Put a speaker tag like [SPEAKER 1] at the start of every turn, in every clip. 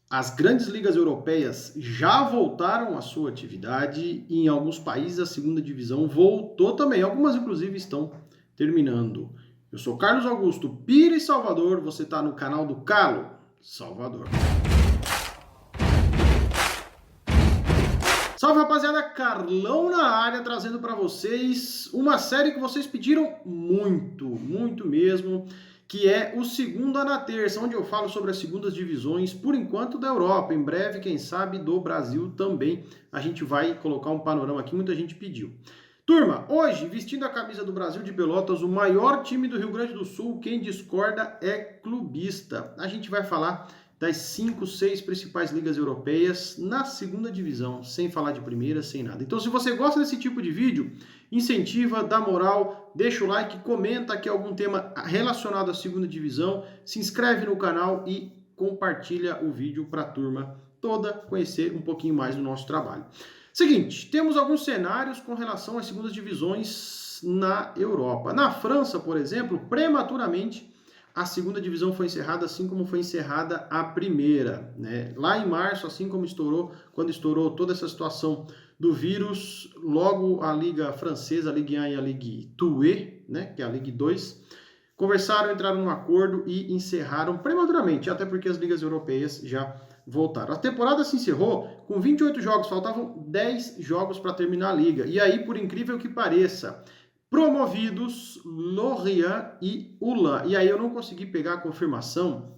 [SPEAKER 1] As grandes ligas europeias já voltaram à sua atividade e em alguns países a segunda divisão voltou também. Algumas, inclusive, estão terminando. Eu sou Carlos Augusto Pires Salvador, você está no canal do Calo Salvador. Salve, rapaziada, Carlão na área, trazendo para vocês uma série que vocês pediram muito mesmo, que é o Segunda na Terça, onde eu falo sobre as segundas divisões, por enquanto da Europa, em breve, quem sabe, do Brasil também. A gente vai colocar um panorama aqui, muita gente pediu. Turma, hoje, vestindo a camisa do Brasil de Pelotas, o maior time do Rio Grande do Sul, quem discorda é clubista. A gente vai falar das 5, 6 principais ligas europeias na segunda divisão, sem falar de primeira, sem nada. Então, se você gosta desse tipo de vídeo, incentiva, dá moral, deixa o like, comenta aqui algum tema relacionado à segunda divisão, se inscreve no canal e compartilha o vídeo para a turma toda conhecer um pouquinho mais do nosso trabalho. Seguinte, temos alguns cenários com relação às segundas divisões na Europa. Na França, por exemplo, prematuramente, a segunda divisão foi encerrada assim como foi encerrada a primeira, né? Lá em março, assim como quando estourou toda essa situação do vírus, logo a Liga Francesa, a Ligue 1 e a Ligue 2, né, que é a Ligue 2, conversaram, entraram num acordo e encerraram prematuramente, até porque as ligas europeias já voltaram. A temporada se encerrou com 28 jogos, faltavam 10 jogos para terminar a liga. E aí, por incrível que pareça, promovidos Lorient e Ulan. E aí eu não consegui pegar a confirmação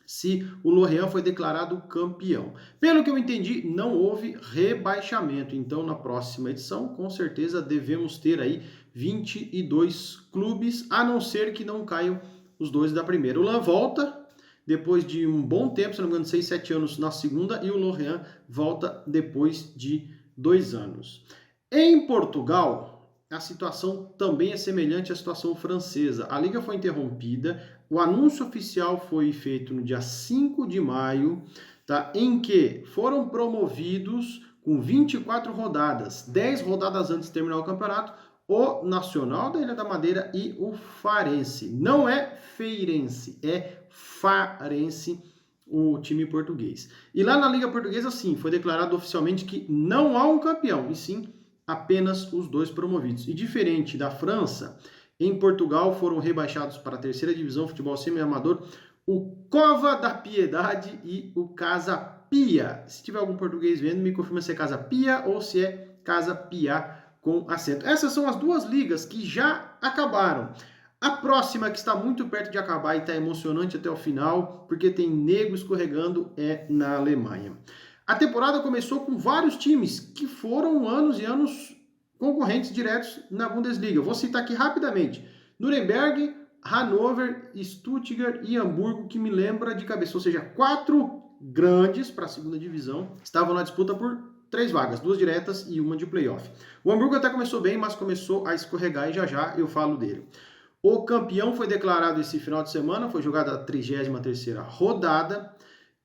[SPEAKER 1] se o Lorient foi declarado campeão. Pelo que eu entendi, não houve rebaixamento. Então, na próxima edição, com certeza, devemos ter aí 22 clubes, a não ser que não caiam os dois da primeira. O Ulan volta depois de um bom tempo, se não me engano, 6, 7 anos na segunda, e o Lorient volta depois de 2 anos. Em Portugal, a situação também é semelhante à situação francesa. A liga foi interrompida, o anúncio oficial foi feito no dia 5 de maio, tá? Em que foram promovidos com 24 rodadas, 10 rodadas antes de terminar o campeonato, o Nacional da Ilha da Madeira e o Farense. Não é Feirense, é Farense, o time português. E lá na Liga Portuguesa, sim, foi declarado oficialmente que não há um campeão, e sim apenas os dois promovidos. E diferente da França, em Portugal foram rebaixados para a terceira divisão futebol semi-amador o Cova da Piedade e o Casa Pia. Se tiver algum português vendo, me confirma se é Casa Pia ou se é Casa Pia com acento. Essas são as duas ligas que já acabaram. A próxima, que está muito perto de acabar e está emocionante até o final, porque tem nego escorregando, é na Alemanha. A temporada começou com vários times que foram anos e anos concorrentes diretos na Bundesliga. Eu vou citar aqui rapidamente: Nuremberg, Hannover, Stuttgart e Hamburgo, que me lembra de cabeça. Ou seja, 4 grandes para a segunda divisão estavam na disputa por 3 vagas, 2 diretas e uma de playoff. O Hamburgo até começou bem, mas começou a escorregar e já eu falo dele. O campeão foi declarado esse final de semana, foi jogada a 33ª rodada.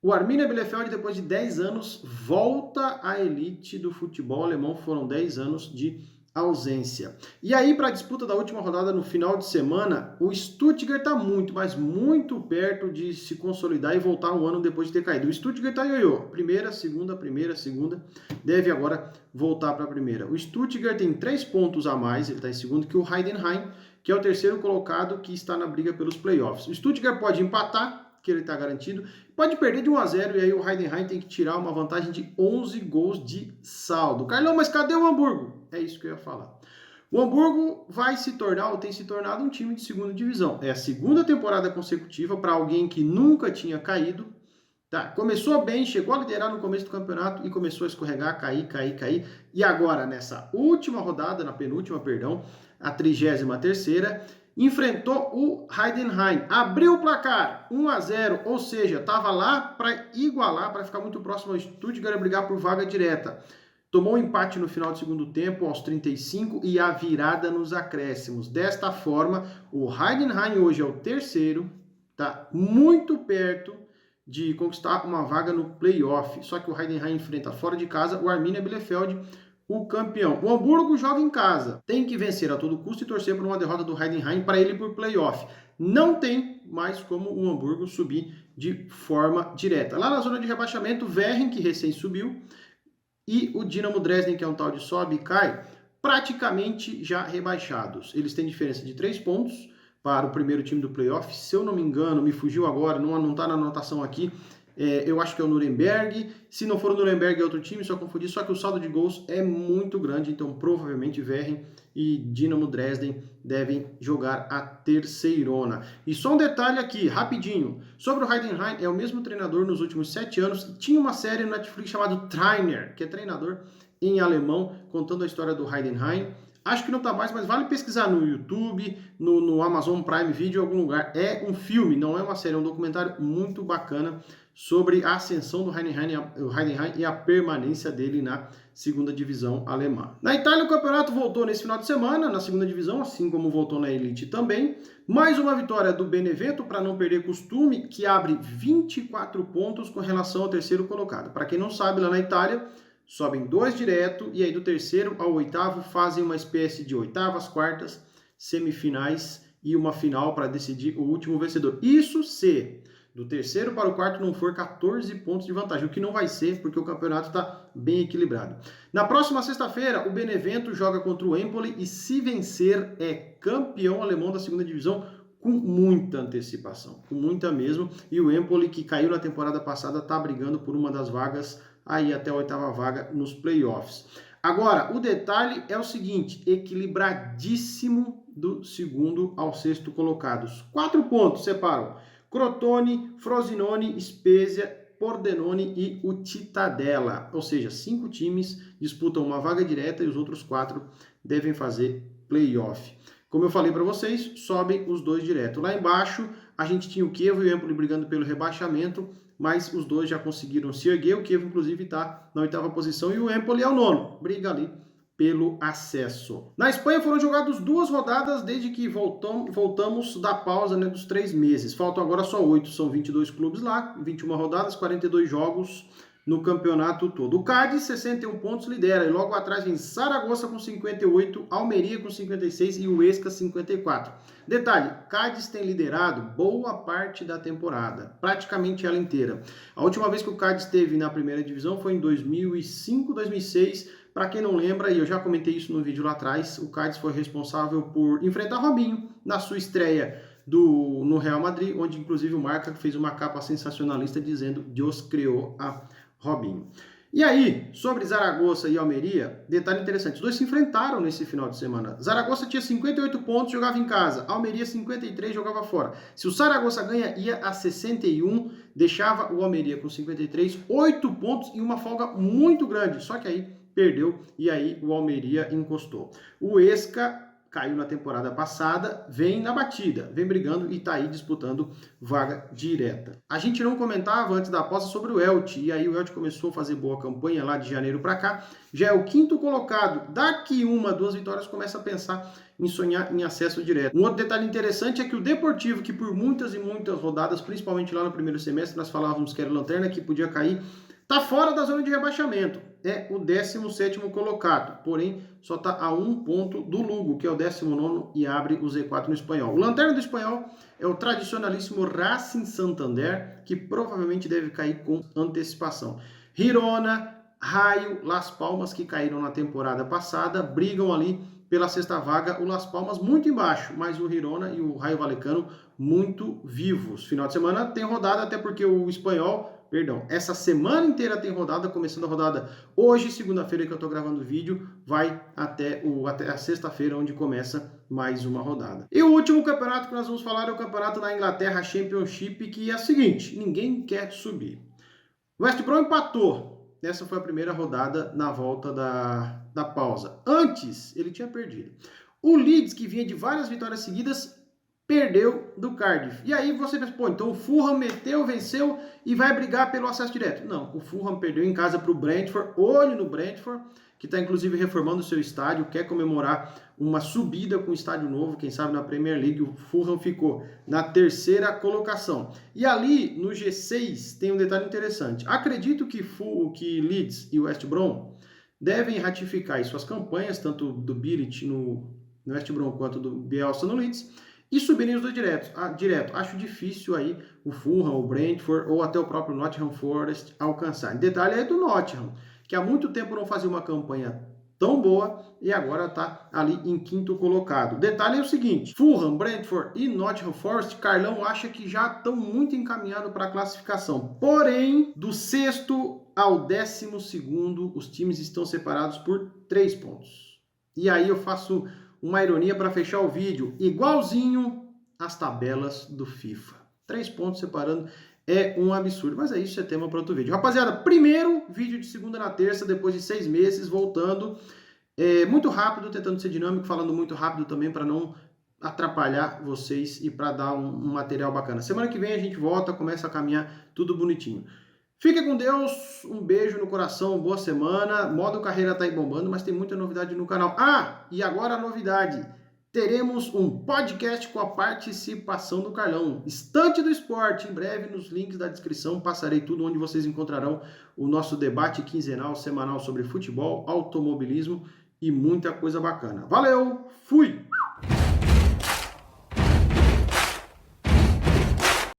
[SPEAKER 1] O Arminia Bielefeld, depois de 10 anos, volta à elite do futebol alemão. Foram 10 anos de ausência. E aí, para a disputa da última rodada no final de semana, o Stuttgart está muito, mas muito perto de se consolidar e voltar um ano depois de ter caído. O Stuttgart está ioiô. Primeira, segunda, deve agora voltar para a primeira. O Stuttgart tem 3 pontos a mais, ele está em segundo, que o Heidenheim, que é o terceiro colocado que está na briga pelos playoffs. O Stuttgart pode empatar, que ele está garantido, pode perder de 1-0 e aí o Heidenheim tem que tirar uma vantagem de 11 gols de saldo. Carlão, mas cadê o Hamburgo? É isso que eu ia falar. O Hamburgo vai se tornar, ou tem se tornado, um time de segunda divisão. É a segunda temporada consecutiva para alguém que nunca tinha caído. Tá? Começou bem, chegou a liderar no começo do campeonato e começou a escorregar, cair. E agora, nessa última rodada, na penúltima, perdão, a 33ª, enfrentou o Heidenheim, abriu o placar 1-0, ou seja, estava lá para igualar, para ficar muito próximo ao Stuttgart e brigar por vaga direta. Tomou um empate no final do segundo tempo, aos 35, e a virada nos acréscimos. Desta forma, o Heidenheim hoje é o terceiro, tá muito perto de conquistar uma vaga no playoff. Só que o Heidenheim enfrenta fora de casa o Arminia Bielefeld, o campeão. O Hamburgo joga em casa. Tem que vencer a todo custo e torcer por uma derrota do Heidenheim para ele ir por playoff. Não tem mais como o Hamburgo subir de forma direta. Lá na zona de rebaixamento, Werren, que recém subiu, e o Dinamo Dresden, que é um tal de sobe e cai, praticamente já rebaixados. Eles têm diferença de 3 pontos para o primeiro time do playoff. Se eu não me engano, me fugiu agora, não está na anotação aqui, eu acho que é o Nuremberg. Se não for o Nuremberg, é outro time, só confundi. Só que o saldo de gols é muito grande, então provavelmente Werren e Dinamo Dresden devem jogar a terceirona. E só um detalhe aqui, rapidinho, sobre o Heidenheim, é o mesmo treinador nos últimos 7 anos. Tinha uma série no Netflix chamada Trainer, que é treinador em alemão, contando a história do Heidenheim. Acho que não tá mais, mas vale pesquisar no YouTube, no Amazon Prime Video, em algum lugar. É um filme, não é uma série, é um documentário muito bacana sobre a ascensão do Heidenheim e a permanência dele na segunda divisão alemã. Na Itália, o campeonato voltou nesse final de semana, na segunda divisão, assim como voltou na Elite também. Mais uma vitória do Benevento, para não perder costume, que abre 24 pontos com relação ao terceiro colocado. Para quem não sabe, lá na Itália, sobem 2 direto, e aí do terceiro ao oitavo fazem uma espécie de oitavas, quartas, semifinais e uma final para decidir o último vencedor. Isso se do terceiro para o quarto não for 14 pontos de vantagem, o que não vai ser, porque o campeonato está bem equilibrado. Na próxima sexta-feira, o Benevento joga contra o Empoli e, se vencer, é campeão alemão da segunda divisão com muita antecipação, com muita mesmo. E o Empoli, que caiu na temporada passada, está brigando por uma das vagas aí até a 8ª vaga nos playoffs. Agora, o detalhe é o seguinte, equilibradíssimo do segundo ao sexto colocados. 4 pontos separam Crotone, Frosinone, Spezia, Pordenone e o Cittadella. Ou seja, 5 times disputam uma vaga direta e os outros 4 devem fazer playoff. Como eu falei para vocês, sobem os 2 direto. Lá embaixo, a gente tinha o Chievo e o Empoli brigando pelo rebaixamento, mas os dois já conseguiram se erguer. O Chievo, inclusive, está na 8ª posição e o Empoli é o 9º. Briga ali pelo acesso. Na Espanha foram jogadas 2 rodadas desde que voltamos da pausa, né, dos 3 meses. Faltam agora só 8, são 22 clubes lá, 21 rodadas, 42 jogos no campeonato todo. O Cádiz, 61 pontos, lidera, e logo atrás vem Saragossa com 58, Almeria com 56 e o Huesca 54. Detalhe, Cádiz tem liderado boa parte da temporada, praticamente ela inteira. A última vez que o Cádiz esteve na primeira divisão foi em 2005, 2006. Para quem não lembra, e eu já comentei isso no vídeo lá atrás, o Cádiz foi responsável por enfrentar Robinho na sua estreia no Real Madrid, onde inclusive o Marca fez uma capa sensacionalista dizendo Deus criou a Robinho. E aí, sobre Zaragoza e Almeria, detalhe interessante, os dois se enfrentaram nesse final de semana. Zaragoza tinha 58 pontos, jogava em casa, Almeria 53, jogava fora. Se o Zaragoza ganha, ia a 61, deixava o Almeria com 53, 8 pontos e uma folga muito grande, só que aí perdeu e aí o Almeria encostou. O Huesca caiu na temporada passada, vem na batida, vem brigando e está aí disputando vaga direta. A gente não comentava antes da aposta sobre o Elche, e aí o Elche começou a fazer boa campanha lá de janeiro para cá, já é o 5º colocado, daqui 1, 2 vitórias começa a pensar em sonhar em acesso direto. Um outro detalhe interessante é que o Deportivo, que por muitas e muitas rodadas, principalmente lá no primeiro semestre, nós falávamos que era lanterna, que podia cair, está fora da zona de rebaixamento, é o 17º colocado, porém só está a 1 ponto do Lugo, que é o 19º e abre o Z4 no Espanhol. O lanterna do Espanhol é o tradicionalíssimo Racing Santander, que provavelmente deve cair com antecipação. Girona, Raio, Las Palmas, que caíram na temporada passada, brigam ali pela 6ª vaga, o Las Palmas muito embaixo, mas o Girona e o Raio Vallecano muito vivos. Final de semana tem rodada, até porque o Espanhol... essa semana inteira tem rodada, começando a rodada hoje, segunda-feira que eu estou gravando o vídeo, vai até a sexta-feira, onde começa mais uma rodada. E o último campeonato que nós vamos falar é o campeonato da Inglaterra Championship, que é o seguinte, ninguém quer subir. O West Brom empatou, essa foi a primeira rodada na volta da pausa. Antes, ele tinha perdido. O Leeds, que vinha de várias vitórias seguidas, perdeu do Cardiff. E aí você pensa, pô, então o Fulham meteu, venceu e vai brigar pelo acesso direto. Não, o Fulham perdeu em casa para o Brentford, olho no Brentford, que está inclusive reformando o seu estádio, quer comemorar uma subida com um estádio novo, quem sabe na Premier League. O Fulham ficou na 3ª colocação. E ali no G6 tem um detalhe interessante. Acredito que Leeds e o West Brom devem ratificar suas campanhas, tanto do Bilic no West Brom quanto do Bielsa no Leeds, e subirem os dois direto. Acho difícil aí o Fulham, o Brentford ou até o próprio Nottingham Forest alcançar. Detalhe aí do Nottingham, que há muito tempo não fazia uma campanha tão boa e agora está ali em quinto colocado. Detalhe é o seguinte, Fulham, Brentford e Nottingham Forest, Carlão acha que já estão muito encaminhados para a classificação. Porém, do sexto ao 12º, os times estão separados por 3 pontos. E aí eu faço uma ironia para fechar o vídeo, igualzinho às tabelas do FIFA. 3 pontos separando é um absurdo, mas é isso, é tema para outro vídeo. Rapaziada, primeiro vídeo de segunda na terça, depois de 6 meses, voltando. Muito rápido, tentando ser dinâmico, falando muito rápido também para não atrapalhar vocês e para dar um material bacana. Semana que vem a gente volta, começa a caminhar tudo bonitinho. Fique com Deus, um beijo no coração, boa semana. Modo carreira tá aí bombando, mas tem muita novidade no canal. Ah, e agora a novidade. Teremos um podcast com a participação do Carlão. Estante do Esporte. Em breve, nos links da descrição, passarei tudo onde vocês encontrarão o nosso debate quinzenal, semanal sobre futebol, automobilismo e muita coisa bacana. Valeu, fui!